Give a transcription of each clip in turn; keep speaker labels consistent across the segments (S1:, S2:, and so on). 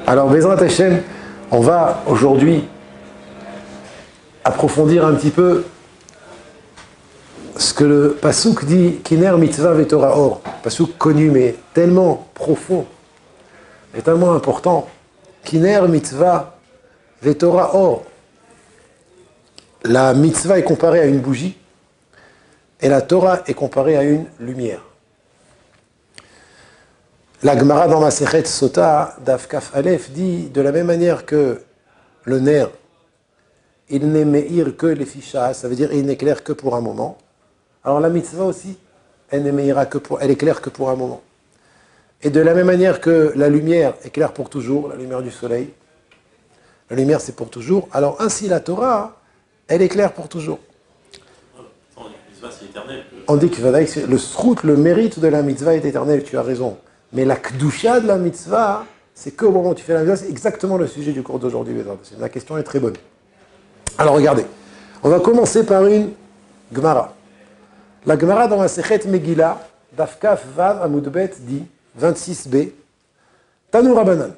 S1: Alors, Bezrat Hashem, on va aujourd'hui approfondir un petit peu ce que le Passouk dit, Kiner mitzvah vetora or. Passouk connu, mais tellement profond et tellement important. Kiner mitzvah vetora or. La mitzvah est comparée à une bougie et la Torah est comparée à une lumière. La Gemara dans Masechet Sota, Daf Kaf Aleph, dit de la même manière que le nerf, il n'est meir que les fichas, ça veut dire il n'éclaire que pour un moment. Alors la mitzvah aussi, elle éclaire que pour un moment. Et de la même manière que la lumière éclaire pour toujours, la lumière du soleil, la lumière c'est pour toujours, alors ainsi la Torah, elle éclaire pour toujours. On dit que le srout, le mérite de la mitzvah est éternel, tu as raison. Mais la kdusha de la mitzvah, c'est qu'au moment où tu fais la mitzvah, c'est exactement le sujet du cours d'aujourd'hui. La question est très bonne. Alors regardez, on va commencer par une Gemara. La Gemara dans la Sechet Megillah, Daf Kaf Vav Amudbet dit, 26b, Tanu Rabbanan,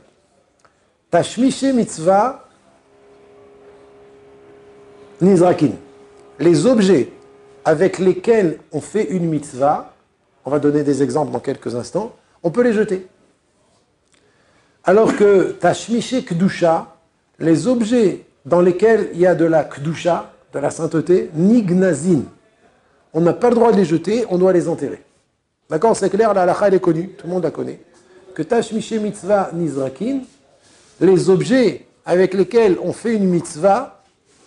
S1: Tashmishe mitzvah nizrakin. Les objets avec lesquels on fait une mitzvah, on va donner des exemples dans quelques instants, on peut les jeter. Alors que Tashmishe Kedusha, les objets dans lesquels il y a de la Kedusha, de la sainteté, Nignazin, on n'a pas le droit de les jeter, on doit les enterrer. D'accord, c'est clair, la halakha elle est connue, tout le monde la connaît. Que Tashmishe Mitzvah Nizrakin, les objets avec lesquels on fait une mitzvah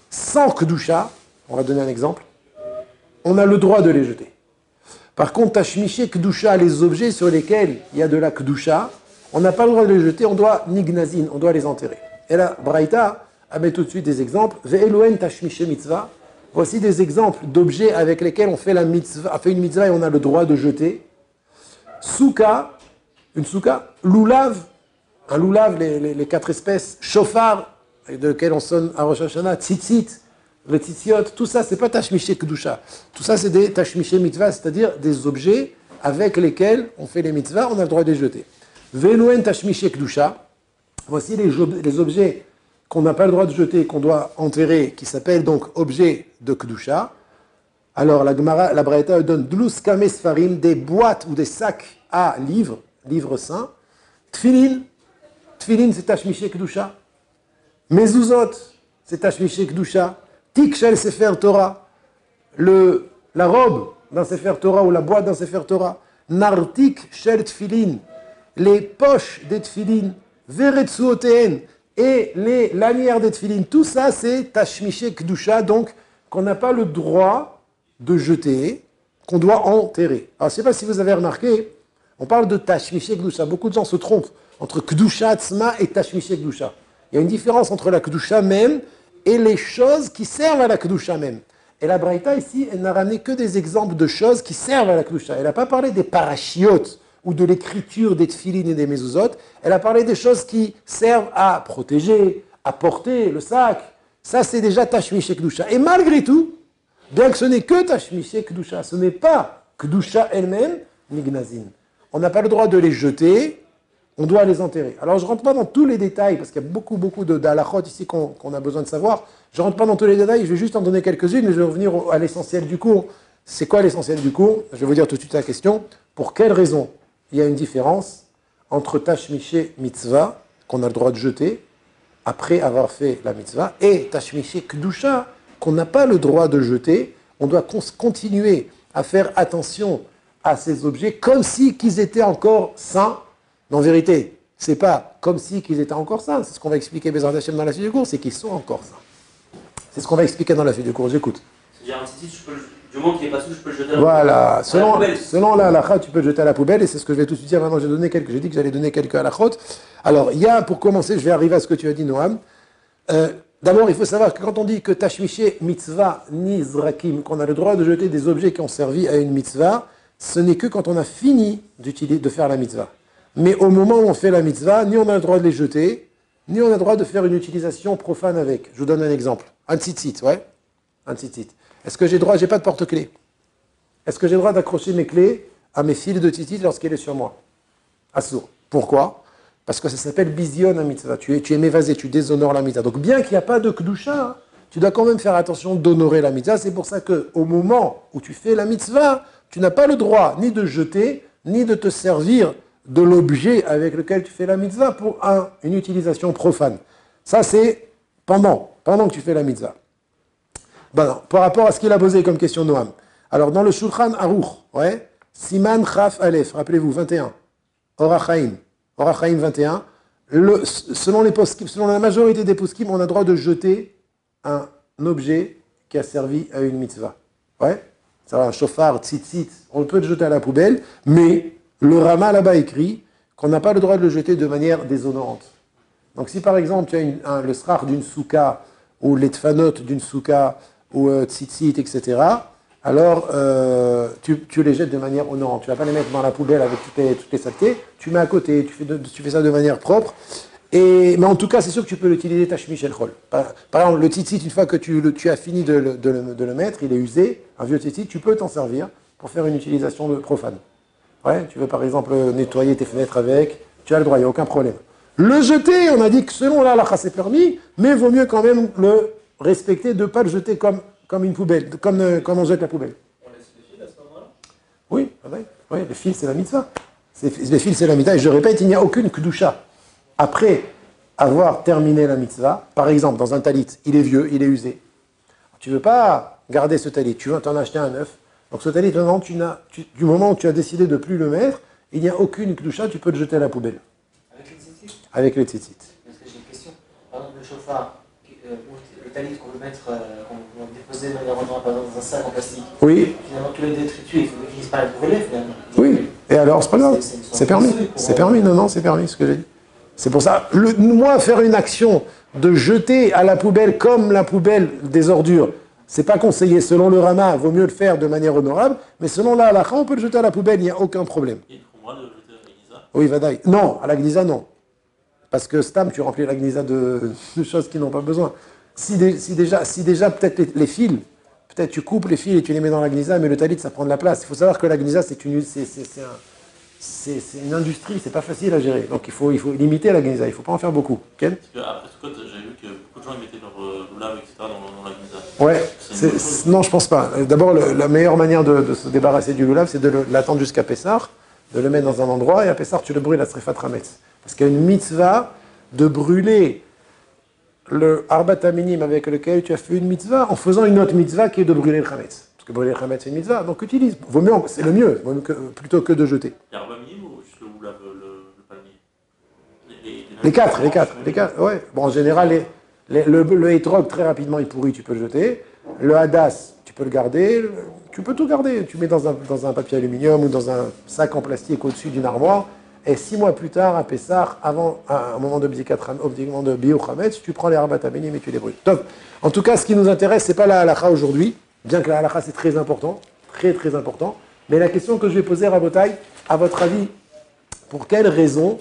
S1: sans Kedusha, on va donner un exemple, on a le droit de les jeter. Par contre, Tashmishe Kedusha, les objets sur lesquels il y a de la Kedusha, on n'a pas le droit de les jeter, on doit Nignazin, on doit les enterrer. Et là, Braïta a mis tout de suite des exemples. Ve'elohen Tashmishe Mitzvah. Voici des exemples d'objets avec lesquels on fait, une mitzvah et on a le droit de jeter. Souka, une souka. Loulav, un loulav, les quatre espèces. Shofar, de lequel on sonne à Rosh Hashanah. Tzitzit, le tzitziot. Tout ça, c'est pas Tashmishe Kedusha. Tout ça, c'est des Tashmishe Mitzvah, c'est-à-dire des objets avec lesquels on fait les mitzvahs, on a le droit de les jeter. Ve'elohen Tashmishe Kedusha. Voici les objets qu'on n'a pas le droit de jeter, qu'on doit enterrer, qui s'appellent donc objets de Kedusha. Alors la Gemara, la Braïta donne Dlus Kame Sfarim, des boîtes ou des sacs à livres saints. Tfilin, c'est Tashmishe Kedusha. Mezuzot, c'est Tashmishe Kedusha. Tik Shel Sefer Torah, la robe d'un Sefer Torah ou la boîte d'un Sefer Torah. Nartik Shel Tfilin, les poches des Tfilin. Veretsuoteen, et les lanières des tefilines, tout ça c'est Tashmishe Kedusha, donc qu'on n'a pas le droit de jeter, qu'on doit enterrer. Alors je ne sais pas si vous avez remarqué, on parle de Tashmishe Kedusha, beaucoup de gens se trompent entre Kedusha Tzma et Tashmishe Kedusha. Il y a une différence entre la Kedusha même et les choses qui servent à la Kedusha même. Et la Braïta ici, elle n'a ramené que des exemples de choses qui servent à la Kedusha. Elle n'a pas parlé des parachiotes ou de l'écriture des tefilines et des mezuzot, elle a parlé des choses qui servent à protéger, à porter le sac. Ça, c'est déjà Tashmishe Kedusha. Et malgré tout, bien que ce n'est que Tashmishe Kedusha, ce n'est pas Kedusha elle-même, Nignazin. On n'a pas le droit de les jeter, on doit les enterrer. Alors, je ne rentre pas dans tous les détails, parce qu'il y a beaucoup d'halachot ici qu'on a besoin de savoir. Je ne rentre pas dans tous les détails, je vais juste en donner quelques-unes, mais je vais revenir à l'essentiel du cours. C'est quoi l'essentiel du cours? Je vais vous dire tout de suite la question. Pour quelle raison il y a une différence entre Tashmishe Mitzvah, qu'on a le droit de jeter, après avoir fait la Mitzvah, et Tashmishe Kedusha, qu'on n'a pas le droit de jeter. On doit continuer à faire attention à ces objets, comme si qu'ils étaient encore saints. Mais en vérité, c'est pas comme si qu'ils étaient encore saints. C'est ce qu'on va expliquer Bezrat Hashem dans la suite du cours, c'est qu'ils sont encore saints. C'est ce qu'on va expliquer dans la suite du cours. J'écoute.
S2: C'est-à-dire un tzitzit, du moment qu'il n'est pas sous, je peux le jeter à la
S1: voilà,
S2: poubelle.
S1: Selon la halakha, tu peux le jeter à la poubelle, et c'est ce que je vais tout de suite dire. Maintenant, j'ai dit que j'allais donner quelques halakhot. Alors, il y a, pour commencer, je vais arriver à ce que tu as dit, Noam. D'abord, il faut savoir que quand on dit que Tashmishe mitzvah nizrakim, qu'on a le droit de jeter des objets qui ont servi à une mitzvah, ce n'est que quand on a fini de faire la mitzvah. Mais au moment où on fait la mitzvah, ni on a le droit de les jeter, ni on a le droit de faire une utilisation profane avec. Je vous donne un exemple. Un tzitzit, ouais. Un tzitzit. Est-ce que j'ai droit, j'ai pas de porte-clés. Est-ce que j'ai le droit d'accrocher mes clés à mes fils de tzitzit lorsqu'il est sur moi? Assour. Pourquoi? Parce que ça s'appelle bizion à mitzvah. Tu es mévasé, tu déshonores la mitzvah. Donc bien qu'il n'y a pas de kedusha, tu dois quand même faire attention d'honorer la mitzvah. C'est pour ça qu'au moment où tu fais la mitzvah, tu n'as pas le droit ni de jeter, ni de te servir de l'objet avec lequel tu fais la mitzvah pour une utilisation profane. Ça, c'est pendant que tu fais la mitzvah. Ben non, par rapport à ce qu'il a posé comme question Noam. Alors, dans le Shulchan Aruch, ouais, Siman Chaf Aleph, rappelez-vous, 21, Orachaim 21, selon la majorité des poskim, on a droit de jeter un objet qui a servi à une mitzvah. Ouais, ça va, un chauffard, tzitzit, on peut le jeter à la poubelle, mais le Rama là-bas écrit qu'on n'a pas le droit de le jeter de manière déshonorante. Donc si par exemple tu as le srach d'une souka, ou les tfanot d'une souka, ou tzitzit, etc., alors tu les jettes de manière honorante. Tu ne vas pas les mettre dans la poubelle avec toutes les saletés, tu mets à côté, tu fais ça de manière propre. Mais en tout cas, c'est sûr que tu peux l'utiliser tashmish el chol. Par exemple, le tzitzit, une fois que tu as fini de le mettre, il est usé, un vieux tzitzit, tu peux t'en servir pour faire une utilisation profane. Ouais, tu veux par exemple nettoyer tes fenêtres avec, tu as le droit, il n'y a aucun problème. Le jeter, on a dit que selon la halakha c'est permis, mais il vaut mieux quand même le respecter, de ne pas le jeter comme une poubelle, comme on jette la poubelle.
S2: On laisse les fils à ce moment-là?
S1: Oui, les fils c'est la mitzvah. Les fils c'est la mitzvah, et je répète, il n'y a aucune kedusha. Après avoir terminé la mitzvah, par exemple dans un talit, il est vieux, il est usé. Tu ne veux pas garder ce talit, tu veux t'en acheter un neuf. Donc ce talit, du moment où tu as décidé de ne plus le mettre, il n'y a aucune kedusha, tu peux le jeter à la poubelle.
S2: Avec les tzitzit?
S1: Avec les tzitzit.
S2: Parce que j'ai une question. Par exemple, le chauffard, le talit qu'on veut mettre, qu'on va déposer dans un sac en plastique.
S1: Oui.
S2: Finalement, tous les détritus, il faut qu'ils finissent par être brûlés, finalement.
S1: Oui. Et alors, c'est pas grave. C'est permis. C'est permis. Non, c'est permis, ce que j'ai dit. C'est pour ça, moi, faire une action de jeter à la poubelle comme la poubelle des ordures, c'est pas conseillé. Selon le Rama, il vaut mieux le faire de manière honorable, mais selon la halakha, on peut le jeter à la poubelle, il n'y a aucun problème.
S3: Il y a une khumra de le jeter à la Gniza?
S1: Oui, Vadaï. Non, à la Gniza, non. Parce que Stam, tu remplis la Gniza de choses qui n'ont pas besoin. Si déjà peut-être les fils, peut-être tu coupes les fils et tu les mets dans la Gniza, mais le talit, ça prend de la place. Il faut savoir que la Gniza, c'est une industrie, c'est pas facile à gérer. Donc il faut limiter la Gniza, il ne faut pas en faire beaucoup. Ken?
S3: Parce qu'après Sukkot, j'avais vu que beaucoup de gens mettaient leur loulav, etc. dans la Gniza.
S1: Ouais, non, je pense pas. D'abord, la meilleure manière de se débarrasser du loulav, c'est de l'attendre jusqu'à Pessah, de le mettre dans un endroit, et à Pessah, tu le brûles à Srefat Rametz. Parce qu'il y a une mitzvah de brûler le arbat minim avec lequel tu as fait une mitzvah en faisant une autre mitzvah qui est de brûler le chametz. Parce que brûler le chametz c'est une mitzvah, donc utilise. Vaut mieux, c'est le mieux, plutôt que de jeter.
S3: Il y a un minim ou juste le loulav, le palmier?
S1: Les quatre, ouais. Bon, en général, le hétrog, très rapidement, il pourrit, tu peux le jeter. Le hadas, tu peux le garder. Tu peux tout garder. Tu mets dans un papier aluminium ou dans un sac en plastique au-dessus d'une armoire. Et 6 mois plus tard, à Pessah, avant un moment de Biur Chametz, tu prends les Arbat Aminim et tu les brûles. Donc, en tout cas, ce qui nous intéresse, ce n'est pas la halakha aujourd'hui, bien que la halakha c'est très important, très très important. Mais la question que je vais poser à Rabotai, à votre avis, pour quelle raison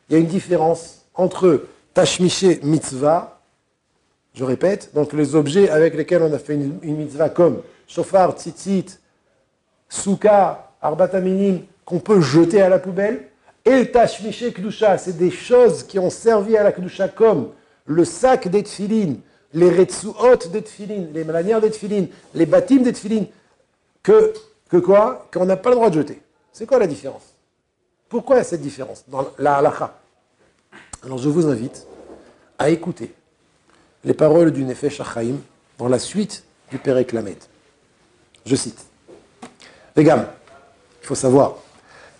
S1: il y a une différence entre Tashmiché mitzvah, je répète, donc les objets avec lesquels on a fait une mitzvah comme shofar, tzitzit, souka, Arbat Aminim, qu'on peut jeter à la poubelle. Et le tashmiché kedusha, c'est des choses qui ont servi à la kedusha comme le sac des tfilin, les retsuot des tfilin, les lanières des tfilin, les batim des tfilin, qu'on n'a pas le droit de jeter. C'est quoi la différence? Pourquoi il y a cette différence dans la halakha? Alors je vous invite à écouter les paroles du Nefesh HaChaim dans la suite du Perek Lamed. Je cite. Les gars, il faut savoir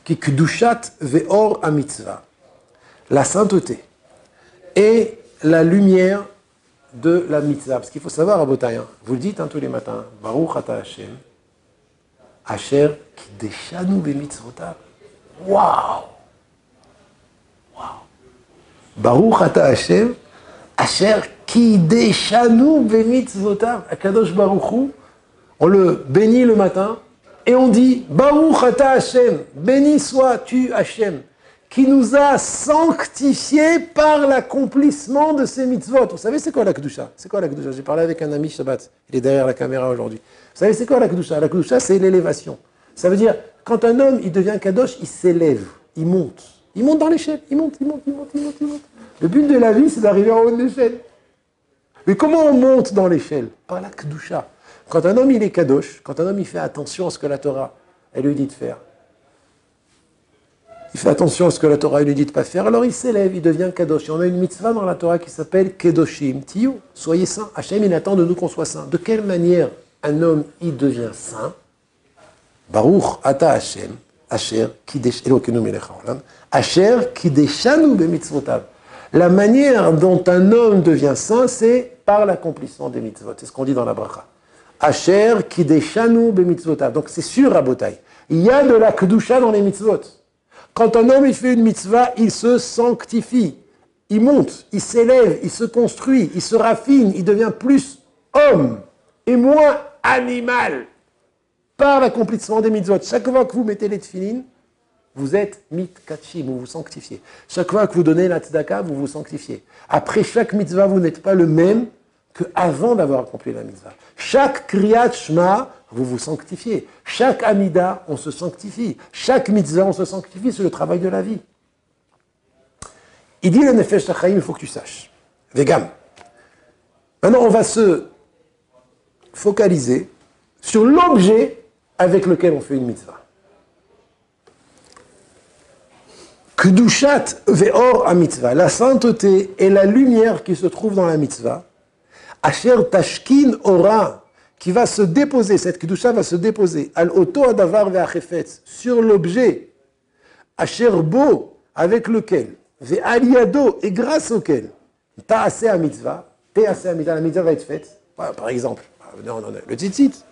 S1: Ki kedushat ve'or ha-mitzvah, la sainteté et la lumière de la mitzvah. Parce qu'il faut savoir, Rabotai, vous le dites tous les matins, Baruch ata Hashem, Asher kideshanu be'mitzvotav. Waouh! Baruch ata Hashem, Asher kideshanu be'mitzvotav. Akadosh Baruch Hu, on le bénit le matin. Et on dit, Baruch ata Hashem, béni sois-tu Hashem, qui nous a sanctifiés par l'accomplissement de ces mitzvot. Vous savez c'est quoi la kedusha? C'est quoi la kedusha? J'ai parlé avec un ami Shabbat, il est derrière la caméra aujourd'hui. Vous savez c'est quoi la kedusha? La kedusha c'est l'élévation. Ça veut dire, quand un homme il devient kadosh, il s'élève, il monte, Il monte dans l'échelle. Il monte, il monte, il monte, il monte, il monte. Le but de la vie, c'est d'arriver en haut de l'échelle. Mais comment on monte dans l'échelle? Par la kedusha. Quand un homme, il est kadosh, quand un homme, il fait attention à ce que la Torah, elle lui dit de faire, il fait attention à ce que la Torah lui dit de ne pas faire, alors il s'élève, il devient kadosh. Et on a une mitzvah dans la Torah qui s'appelle kedoshim. Tiyu, soyez saints. Hachem, il attend de nous qu'on soit saints. De quelle manière un homme, il devient saint? Baruch ata Hachem, Asher kidesh Elokeinu melech haolam, Asher kideshanu bemitzvotav. La manière dont un homme devient saint, c'est par l'accomplissement des mitzvot. C'est ce qu'on dit dans la bracha. Asher kideshanu bemitzvotav. Donc c'est sûr, Rabotai. Il y a de la kedusha dans les mitzvot. Quand un homme il fait une mitzvah, il se sanctifie, il monte, il s'élève, il se construit, il se raffine, il devient plus homme et moins animal par l'accomplissement des mitzvot. Chaque fois que vous mettez les tefilines, vous êtes mitkatshim, vous vous sanctifiez. Chaque fois que vous donnez la tzedaka, vous vous sanctifiez. Après chaque mitzvah, vous n'êtes pas le même qu'avant d'avoir accompli la mitzvah. Chaque kriyat shema, vous vous sanctifiez. Chaque amida, on se sanctifie. Chaque mitzvah, on se sanctifie. C'est le travail de la vie. Il dit le nefesh hachaim, il faut que tu saches. Vegam. Maintenant, on va se focaliser sur l'objet avec lequel on fait une mitzvah. Kedushat ve'or ha-mitzvah, la sainteté et la lumière qui se trouve dans la mitzvah, asher tashkin ora, qui va se déposer, cette kedusha va se déposer, al oto adavar ve'achefetz, sur l'objet, asher bo, avec lequel, ve'al yado, et grâce auquel, ta'aseh ha-mitzvah, la mitzvah va être faite, par exemple, le tzitzit,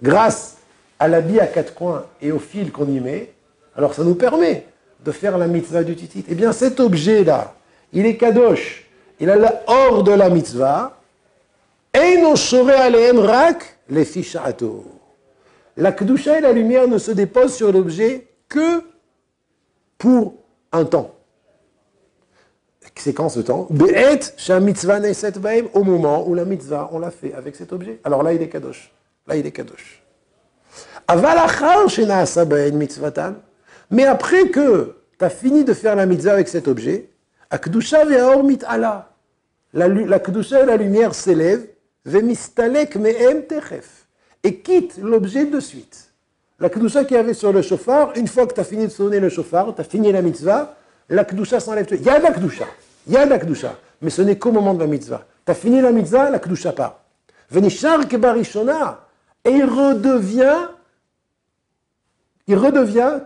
S1: grâce à l'habit à quatre coins et au fil qu'on y met, alors ça nous permet de faire la mitzvah du tzitzit. Eh bien cet objet-là, il est kadosh, il a la hors de la mitzvah, Eino shore alehem rak lefi sha'ato. La kedusha et la lumière ne se déposent sur l'objet que pour un temps. Séquence de temps. Be'et sha mitzvah neset bahem, au moment où la mitzvah, on l'a fait avec cet objet. Alors là, il est kadosh. Là, il est kadosh. Aval achar she'na'asa bahem mitzvatan. Mais après que tu as fini de faire la mitzvah avec cet objet, akdusha ve'aor mit'ala. La kedusha et la lumière s'élèvent, ve'mistalek me'em techef, et quitte l'objet de suite. La kedusha qui avait sur le shofar, une fois que tu as fini de sonner le shofar, tu as fini la mitzvah, la kedusha s'enlève. Il y a de la kedusha, mais ce n'est qu'au moment de la mitzvah. Tu as fini la mitzvah, la kedusha part. Venishar kebarishona, et il redevient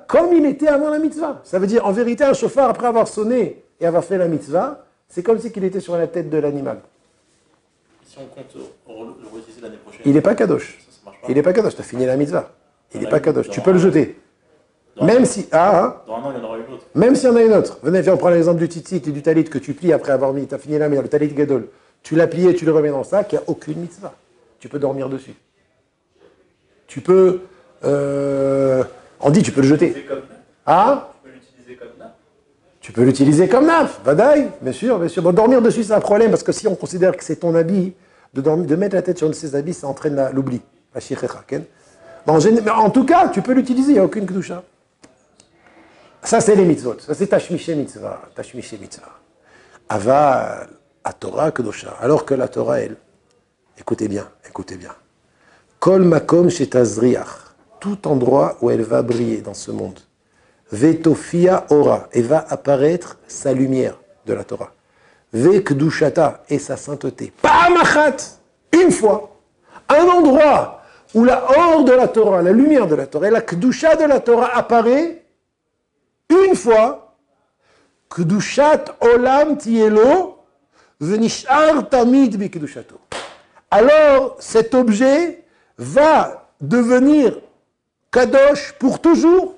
S1: comme il était avant la mitzvah. Ça veut dire, en vérité, un shofar, après avoir sonné et avoir fait la mitzvah, c'est comme si il était sur la tête de l'animal.
S3: Si on compte le réutiliser l'année prochaine,
S1: il n'est pas kadosh.
S3: Ça marche pas.
S1: Il n'est pas kadosh, tu as fini la mitzvah. Il n'est
S3: a
S1: pas
S3: une,
S1: kadosh. Tu peux le jeter. Même si...
S3: Dans un an, il y en aura une autre.
S1: Même s'il y en a une autre. Venez, on prend l'exemple du tzitzit et du talit que tu plies après avoir mis, tu as fini la mitzvah, le talit gadol. Tu l'as plié, tu le remets dans le sac, il n'y a aucune mitzvah. Tu peux dormir dessus. Tu peux... on dit tu peux le jeter. Ah,
S3: Tu peux l'utiliser comme nappe.
S1: tu peux l'utiliser comme nappe, vadaï, bien sûr, bien sûr. Bon, dormir dessus, c'est un problème, parce que si on considère que c'est ton habit, de mettre la tête sur un de ses habits, ça entraîne l'oubli. La shichecha, ken. Bon, mais en tout cas, tu peux l'utiliser, il n'y a aucune kedusha. Ça, c'est les mitzvot. Ça, c'est tashmiché mitzvah. Tashmiché mitzvah. Ava, à Torah kedusha. Alors que la Torah, elle, écoutez bien. Kol makom shetazriach. Tout endroit où elle va briller dans ce monde. Vetofia ora. Et va apparaître sa lumière de la Torah. Ve kedushata. Et sa sainteté. Pa'amachat. Une fois. Un endroit où la or de la Torah, la lumière de la Torah, et la kedusha de la Torah apparaît. Une fois. Kedushat olam tielo. Venishar tamid bi kedushato. Alors, cet objet va devenir kadosh pour toujours,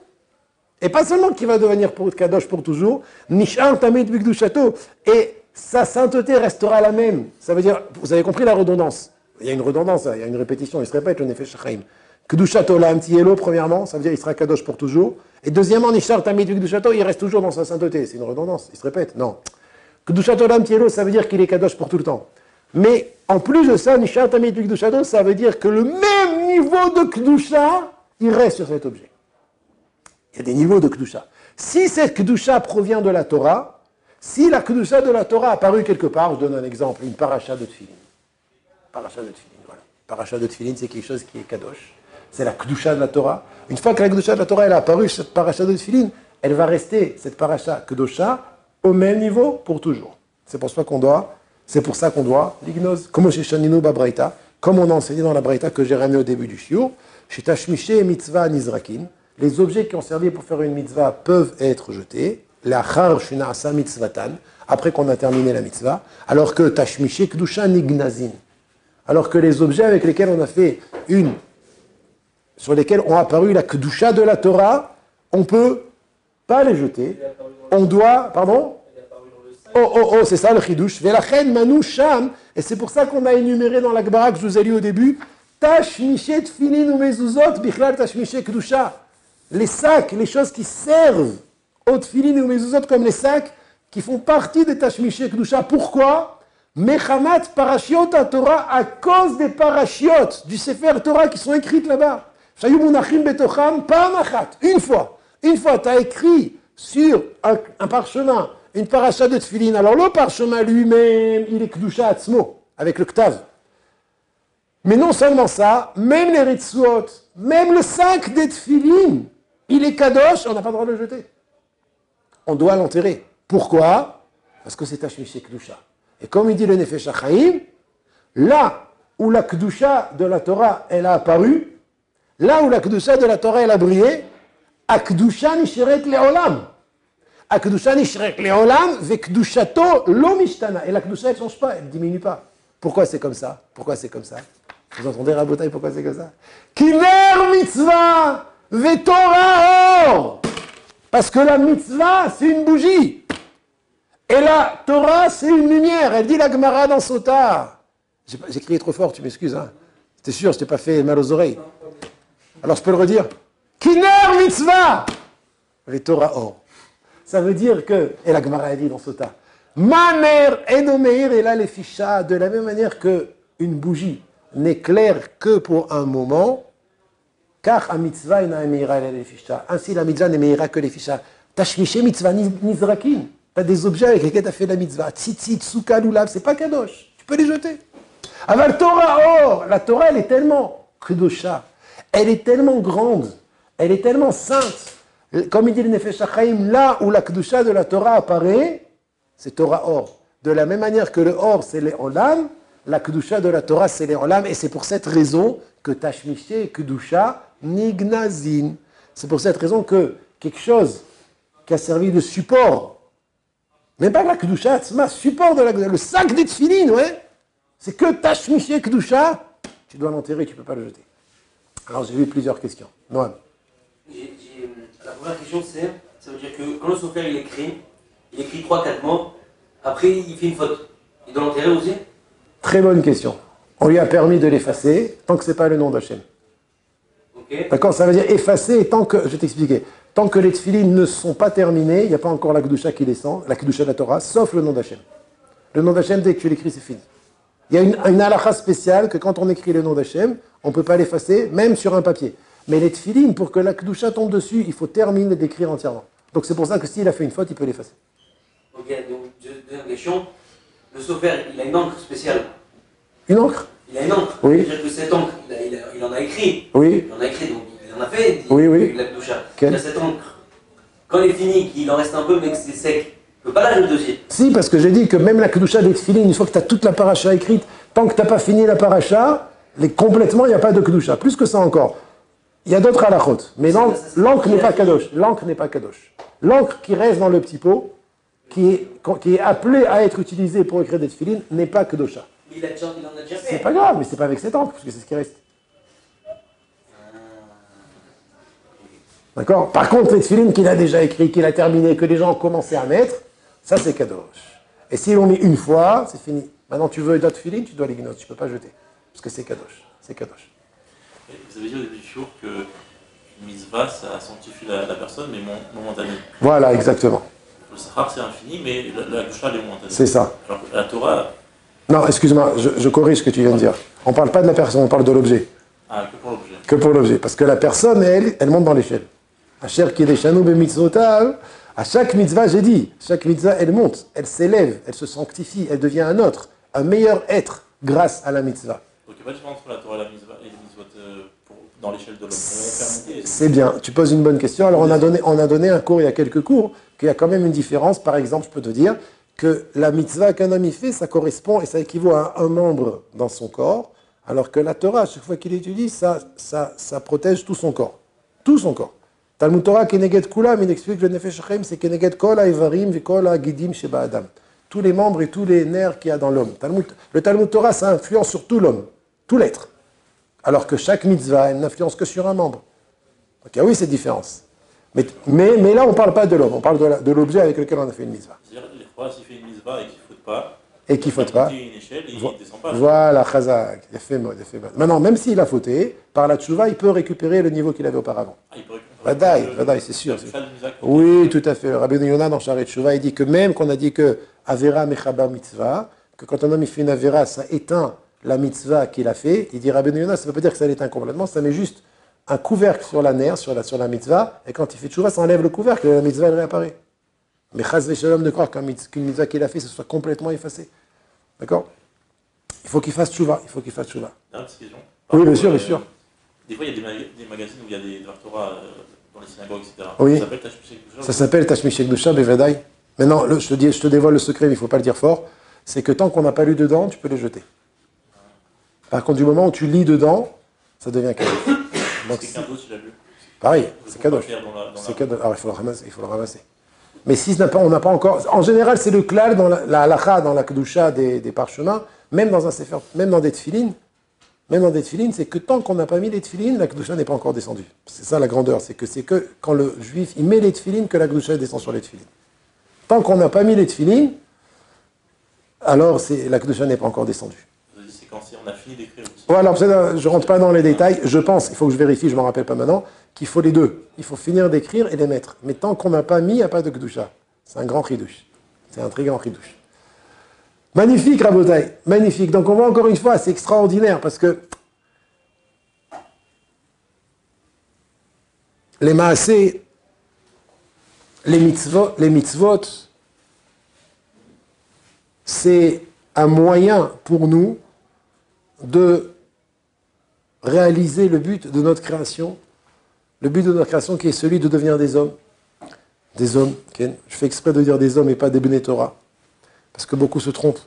S1: et pas seulement qu'il va devenir kadosh pour toujours, nishar tamid bikdushato, et sa sainteté restera la même. Ça veut dire, vous avez compris la redondance. Il y a une redondance, il y a une répétition, il se répète le nefesh hachaim. Kedushato la amtielo, premièrement, ça veut dire il sera kadosh pour toujours, et deuxièmement, nishar tamid bikdushato, il reste toujours dans sa sainteté. C'est une redondance, il se répète. Non. Kedushato la amtielo, ça veut dire qu'il est kadosh pour tout le temps. Mais en plus de ça, nishar tamid bikdushato, ça veut dire que le même niveau de kedusha, il reste sur cet objet. Il y a des niveaux de kedusha. Si cette Kedusha provient de la Torah, si la Kedusha de la Torah a apparu quelque part, je donne un exemple, une paracha de Tfilin. Paracha de Tfilin, voilà. Paracha de Tfilin, c'est quelque chose qui est Kadosh. C'est la Kedusha de la Torah. Une fois que la Kedusha de la Torah elle a apparu, cette paracha de Tfilin, elle va rester, cette paracha Kedusha, au même niveau pour toujours. C'est pour ça qu'on doit l'ignose. Comme chez Shaninu Babraita, comme on a enseigné dans la Braïta que j'ai ramené au début du shiur, chez Tashmiché mitzvah nizrakin, les objets qui ont servi pour faire une mitzvah peuvent être jetés, l'achar shuna'asa mitzvatan, après qu'on a terminé la mitzvah, alors que Tashmiché kedusha nignazin, alors que les objets avec lesquels on a fait sur lesquels ont apparu la kedusha de la Torah, on ne peut pas les jeter, on doit, pardon? C'est ça le chidush. Velachen manu sham, et c'est pour ça qu'on a énuméré dans la Gemara que je vous ai lu au début, tashmiché tfilin ou mezuzot, bichlal tashmiché kedusha. Les sacs, les choses qui servent au tfilin ou mezuzot comme les sacs qui font partie des tashmiché kedusha. Pourquoi? Mechamat parashiot à Torah, à cause des parashiot du Sefer Torah qui sont écrites là-bas. Shayu munachim betocham pa'amachat. Une fois, tu as écrit sur un parchemin une paracha de Tfilin. Alors le parchemin lui-même, il est Kedusha Atzmo, avec le Ktav. Mais non seulement ça, même les Ritzuot, même le sac des Tfilin, il est Kadosh, on n'a pas le droit de le jeter. On doit l'enterrer. Pourquoi? Parce que c'est Tashmiché Kedusha. Et comme il dit le Nefesh HaChaim, là où la Kedusha de la Torah, elle a apparu, là où la Kedusha de la Torah, elle a brillé, Akdusha nisheret le'olam. Akdusha nisheret le'olam, ve'kdushato lo mishtana. Et la Kedusha, elle ne change pas, elle ne diminue pas. Pourquoi c'est comme ça? Vous entendez, Rabotai, pourquoi c'est comme ça? Kiver mitzvah ve'torah or. Parce que la mitzvah, c'est une bougie. Et la Torah, c'est une lumière. Elle dit la Gemara dans Sota. J'ai crié trop fort, tu m'excuses. Hein. C'était sûr, je t'ai pas fait mal aux oreilles. Alors je peux le redire. Kiner mitzvah ve'torah or. Ça veut dire que, et la Gemara a dit dans Sota, Maner enomeir et là les fichas, de la même manière que une bougie n'éclaire que pour un moment, car a mitzvah ina emeira et les fichas. Ainsi la mitzvah n'émeira que les fichas. Tashmiché mitzvah nizrakin. Tu as des objets avec lesquels tu as fait la mitzvah. Tzitzit, souka, lulav, c'est pas kadosh. Tu peux les jeter. Aval Torah or, la Torah elle est tellement kedosha, elle est tellement grande, elle est tellement sainte. Comme il dit le Nefesh HaChaim, là où la kedusha de la Torah apparaît, c'est Torah or. De la même manière que le or, c'est les olam, la kedusha de la Torah, c'est les olam, et c'est pour cette raison que tashmiché kedusha nignazin. C'est pour cette raison que quelque chose qui a servi de support, même pas la kedusha, c'est support de le sac des tfilin, ouais, c'est que tashmiché kedusha, tu dois l'enterrer, tu ne peux pas le jeter. Alors j'ai vu plusieurs questions. Noam.
S4: La première question, ça veut dire que quand le sophère il écrit 3-4 mots, après il fait une faute. Il doit l'enterrer aussi?
S1: Très bonne question. On lui a permis de l'effacer tant que ce n'est pas le nom d'Hachem.
S4: Okay.
S1: D'accord? Ça veut dire effacer tant que, je vais t'expliquer, tant que les tfilines ne sont pas terminés, il n'y a pas encore la kedusha qui descend, la kedusha de la Torah, sauf le nom d'Hachem. Le nom d'Hachem, dès que tu l'écris, c'est fini. Il y a une halakha spéciale que quand on écrit le nom d'Hachem, on ne peut pas l'effacer, même sur un papier. Mais les tfilines, pour que la kedusha tombe dessus, il faut terminer d'écrire entièrement. Donc c'est pour ça que s'il a fait une faute, il peut l'effacer.
S4: Ok, donc deuxième question. Le sophère, il a une encre spéciale.
S1: Une encre?
S4: Il a une encre.
S1: Oui.
S4: C'est-à-dire que cette encre, il en a écrit.
S1: Oui.
S4: Il en a écrit, donc il en a fait.
S1: Oui.
S4: La kedusha.
S1: Quelle?
S4: Il a cette encre. Quand il est fini, qu'il en reste un peu, mais que c'est sec, il ne peut pas la jeter aussi.
S1: Si, parce que j'ai dit que même la kedusha des tfilines, une fois que tu as toute la paracha écrite, tant que tu n'as pas fini la paracha, complètement, il n'y a pas de kedusha. Plus que ça encore. Il y a d'autres halachot, mais l'encre n'est pas kadosh. L'encre n'est pas kadosh. L'encre qui reste dans le petit pot, qui est appelée à être utilisée pour écrire des tfilines, n'est pas kedosha.
S4: Mais il en a déjà fait.
S1: C'est pas grave, mais c'est pas avec cette encre, parce que c'est ce qui reste. D'accord? Par contre, les tfilines qu'il a déjà écrit, qu'il a terminé, que les gens ont commencé à mettre, ça c'est kadosh. Et s'ils l'ont mis une fois, c'est fini. Maintenant, tu veux d'autres tfilines, tu dois les gnoser, tu peux pas jeter. Parce que c'est kadosh. C'est kadosh.
S3: Vous avez dit au début du jour que mitzvah, ça sanctifie la personne, mais momentanée.
S1: Voilà, exactement.
S3: Le sahar, c'est infini, mais la kedusha, elle est momentanée.
S1: C'est ça.
S3: Alors, la Torah...
S1: Non, excuse-moi, je corrige ce que tu viens de dire. On ne parle pas de la personne, on parle de l'objet.
S3: Ah, que pour l'objet.
S1: Que pour l'objet. Parce que la personne, elle monte dans l'échelle. Asher kideshanu b'mitzvotav. À chaque mitzvah, j'ai dit, chaque mitzvah, elle monte, elle s'élève, elle se sanctifie, elle devient un autre, un meilleur être grâce à la mitzvah.
S3: Donc il n'y a pas de différence entre la Torah et les mitzvot dans l'échelle de l'homme.
S1: C'est bien, tu poses une bonne question. Alors on a donné un cours, il y a quelques cours, qu'il y a quand même une différence. Par exemple, je peux te dire que la mitzvah qu'un homme y fait, ça correspond et ça équivaut à un membre dans son corps, alors que la Torah, à chaque fois qu'il étudie, ça protège tout son corps. Tout son corps. Talmud Torah keneged kulam, il explique que le nefesh chaim, c'est keneged kol ha'evarim v'kol ha'gidim sheba adam. Tous les membres et tous les nerfs qu'il y a dans l'homme. Le Talmud Torah, ça influence sur tout l'homme, tout l'être. Alors que chaque mitzvah, elle n'influence que sur un membre. Donc il y a oui cette différence. Mais là, on ne parle pas de l'homme, on parle de l'objet avec lequel on a fait une mitzvah.
S3: C'est-à-dire, les fois, s'il fait une mitzvah et qu'il ne faute pas,
S1: et qu'il ne faute pas.
S3: Il échelle et il ne descend pas.
S1: Voilà, chazak, il a fait mode. Maintenant, même s'il a fauté, par la tchouva, il peut récupérer le niveau qu'il avait auparavant.
S3: Ah, il peut récupérer.
S1: Vadaï, c'est sûr. Oui, tout à fait. Rabbi Yonah, dans Sharet Tchouva, il dit que même qu'on a dit que Avera mechaba mitzvah, que quand un homme il fait une Avera, ça éteint la mitzvah qu'il a fait. Il dit Rabbi Yonah, ça ne veut pas dire que ça l'éteint complètement, ça met juste un couvercle sur la nerf, sur la mitzvah, et quand il fait tchouva, ça enlève le couvercle et la mitzvah elle réapparaît. Mais chas v'shalom de croire qu'une mitzvah qu'il a fait, ce soit complètement effacé. D'accord? Il faut qu'il fasse tchouva.
S3: Une petite question.
S1: Oui, bien sûr, bien sûr.
S3: Des fois, il y a des magazines où il y a des Torah dans les synagogues, etc.
S1: Oui.
S3: Ça s'appelle Tashmish Kedusha.
S1: Ça s'appelle Tashmish Kedusha, Bevadaï. Maintenant, je te dévoile le secret, mais il ne faut pas le dire fort. C'est que tant qu'on n'a pas lu dedans, tu peux les jeter. Par contre, du moment où tu lis dedans, ça devient cadeau.
S3: Donc, quelqu'un d'autre, il a lu.
S1: Pareil, c'est cadeau. C'est cadeau. Alors, il faut le ramasser. Mais si on n'a pas encore... En général, c'est le klal dans la halacha, dans la kedusha des parchemins, même dans un sefer, même dans des tefilines, c'est que tant qu'on n'a pas mis les tefilines, la kedusha n'est pas encore descendue. C'est ça la grandeur, c'est que quand le juif, il met les tefilines, que la kedusha descend sur les tefilines. Tant qu'on n'a pas mis les tefilines, alors la kedusha n'est pas encore descendue.
S3: Vous avez dit, c'est quand on a fini d'écrire aussi.
S1: Voilà, je ne rentre pas dans les détails. Je pense, il faut que je vérifie, je ne m'en rappelle pas maintenant, qu'il faut les deux. Il faut finir d'écrire et les mettre. Mais tant qu'on n'a pas mis, il n'y a pas de kedusha. C'est un grand chidouche. C'est un très grand chidouche. Magnifique, Rabotai. Magnifique. Donc on voit encore une fois, c'est extraordinaire parce que les maasé, les mitzvot, c'est un moyen pour nous de réaliser le but de notre création. Le but de notre création qui est celui de devenir des hommes. Des hommes. Okay. Je fais exprès de dire des hommes et pas des Bnei Torah. Parce que beaucoup se trompent.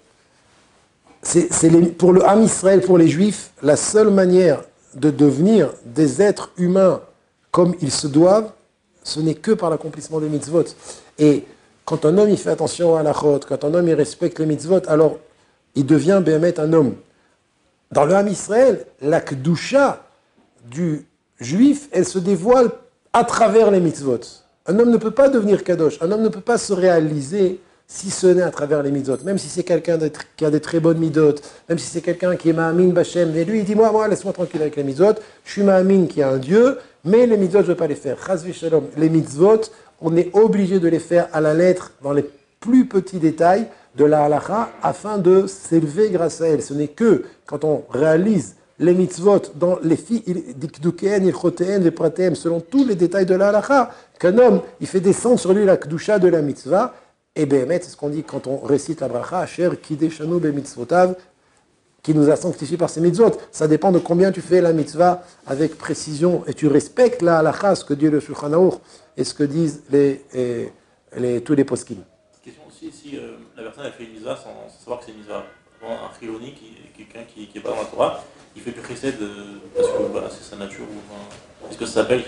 S1: Pour le Ham Israël, pour les Juifs, la seule manière de devenir des êtres humains comme ils se doivent, ce n'est que par l'accomplissement des mitzvot. Et quand un homme il fait attention à la chot, quand un homme il respecte les mitzvot, alors il devient béhémet un homme. Dans le Ham Israël, la kedusha du juif, elle se dévoile à travers les mitzvot. Un homme ne peut pas devenir kadosh, un homme ne peut pas se réaliser si ce n'est à travers les mitzvot. Même si c'est quelqu'un qui a des très bonnes mitzvot, même si c'est quelqu'un qui est ma'amin b'Hashem, et lui il dit moi laisse-moi tranquille avec les mitzvot, je suis ma'amin qui a un Dieu, mais les mitzvot je ne veux pas les faire. Chas v'shalom, les mitzvot, on est obligé de les faire à la lettre, dans les plus petits détails de la halakha, afin de s'élever grâce à elle. Ce n'est que quand on réalise les mitzvot dans les filles, dikdukeen, ilchoteen, veprateen, selon tous les détails de la halakha, qu'un homme, il fait descendre sur lui la kedusha de la mitzvah, et béhémet, c'est ce qu'on dit quand on récite la bracha, Asher kideshanu bemitzvotav, qui nous a sanctifiés par ses mitzvot. Ça dépend de combien tu fais la mitzvah avec précision, et tu respectes la halakha, ce que dit le Shulchan Aruch, et ce que disent tous les poskim.
S3: Question aussi, si la personne a fait une mitzvah sans savoir que c'est une mitzvah, un chiloni, quelqu'un qui n'est pas dans la Torah, il fait du chesed parce que c'est sa nature, est-ce que ça s'appelle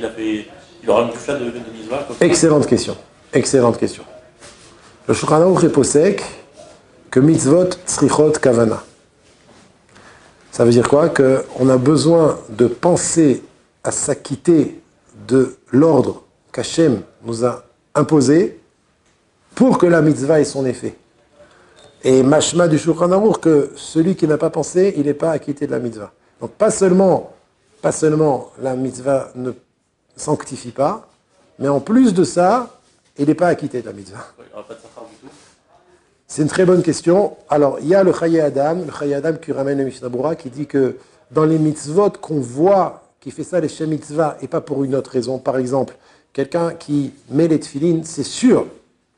S3: il aura une touche de mitzvah?
S1: Excellente question. Le Shulchan Aruch est posek que mitzvot tzrichot kavana. Ça veut dire quoi? Qu'on a besoin de penser à s'acquitter de l'ordre qu'Hachem nous a imposé pour que la mitzvah ait son effet. Et mashma du Shulchan Aruch que celui qui n'a pas pensé, il n'est pas acquitté de la mitzvah. Donc pas seulement la mitzvah ne sanctifie pas, mais en plus de ça, il n'est pas acquitté de la mitzvah. C'est une très bonne question. Alors, il y a le Chaye Adam qui ramène le Mishnah Berurah, qui dit que dans les mitzvot qu'on voit, qui fait ça les Shem Mitzvah, et pas pour une autre raison, par exemple, quelqu'un qui met les tefilines, c'est sûr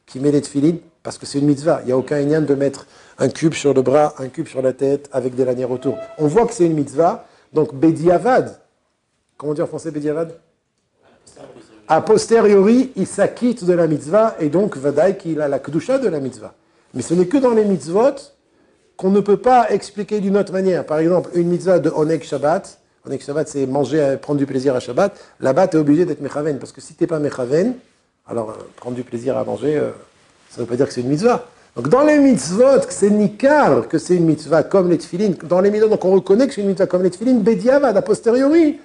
S1: qu'il met les tefilines parce que c'est une mitzvah. Il n'y a aucun inyan de mettre un cube sur le bras, un cube sur la tête avec des lanières autour. On voit que c'est une mitzvah. Donc, Bediavad, comment dire en français Bediavad? A posteriori, il s'acquitte de la mitzvah et donc, Vadaï, qu'il a la kedusha de la mitzvah. Mais ce n'est que dans les mitzvot qu'on ne peut pas expliquer d'une autre manière. Par exemple, une mitzvah de Oneg Shabbat. Oneg Shabbat, c'est manger, prendre du plaisir à Shabbat. Là-bas, tu es obligé d'être mechaven. Parce que si tu n'es pas mechaven, alors prendre du plaisir à manger, ça ne veut pas dire que c'est une mitzvah. Donc dans les mitzvot, c'est nikar que c'est une mitzvah comme les tefilines. Dans les mitzvot, donc on reconnaît que c'est une mitzvah comme les tefilines. Bediavad, a posteriori.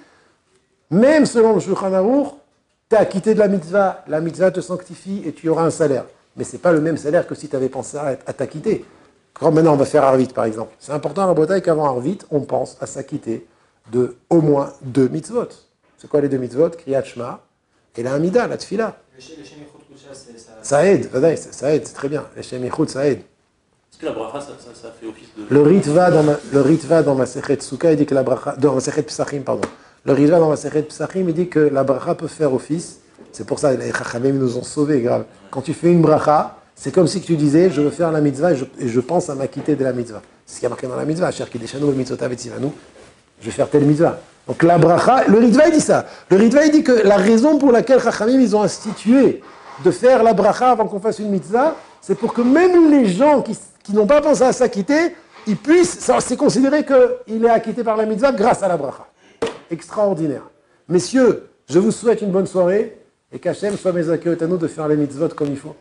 S1: Même selon le Shulchan Aruch, tu es acquitté de la mitzvah te sanctifie et tu auras un salaire. Mais ce n'est pas le même salaire que si tu avais pensé à t'acquitter. Quand maintenant on va faire Arvit par exemple. C'est important à la Bretagne qu'avant Arvit, on pense à s'acquitter de au moins 2 mitzvot. C'est quoi les 2 mitzvot? Kriyat Shema et la Hamida, la Tfila.
S2: Le Shem Yichud Kusha, ça...
S1: Ça aide, ça aide, c'est très bien. Le Shem Yichud, ça aide.
S3: Est-ce que la bracha, ça fait office de...
S1: Le Ritva dans ma Sechet Souka, il dit que la bracha... Dans ma Sechet Psachim, pardon. Le Ritva dans ma Sechet Psachim, il dit que la bracha peut faire office. C'est pour ça que les Chachamim nous ont sauvés, grave. Quand tu fais une bracha, c'est comme si tu disais, je veux faire la mitzvah et je pense à m'acquitter de la mitzvah. C'est ce qui a marqué dans la mitzvah. Cher Kideshanu le mitzvot avec Sivanu. Je vais faire telle mitzvah. Donc la bracha, le Ritva, il dit ça. Le Ritva, il dit que la raison pour laquelle Chachamim, ils ont institué de faire la bracha avant qu'on fasse une mitzvah, c'est pour que même les gens qui n'ont pas pensé à s'acquitter, ils puissent, c'est considéré qu'il est acquitté par la mitzvah grâce à la bracha. Extraordinaire. Messieurs, je vous souhaite une bonne soirée et qu'Hachem soit mes accueils de faire les mitzvot comme il faut.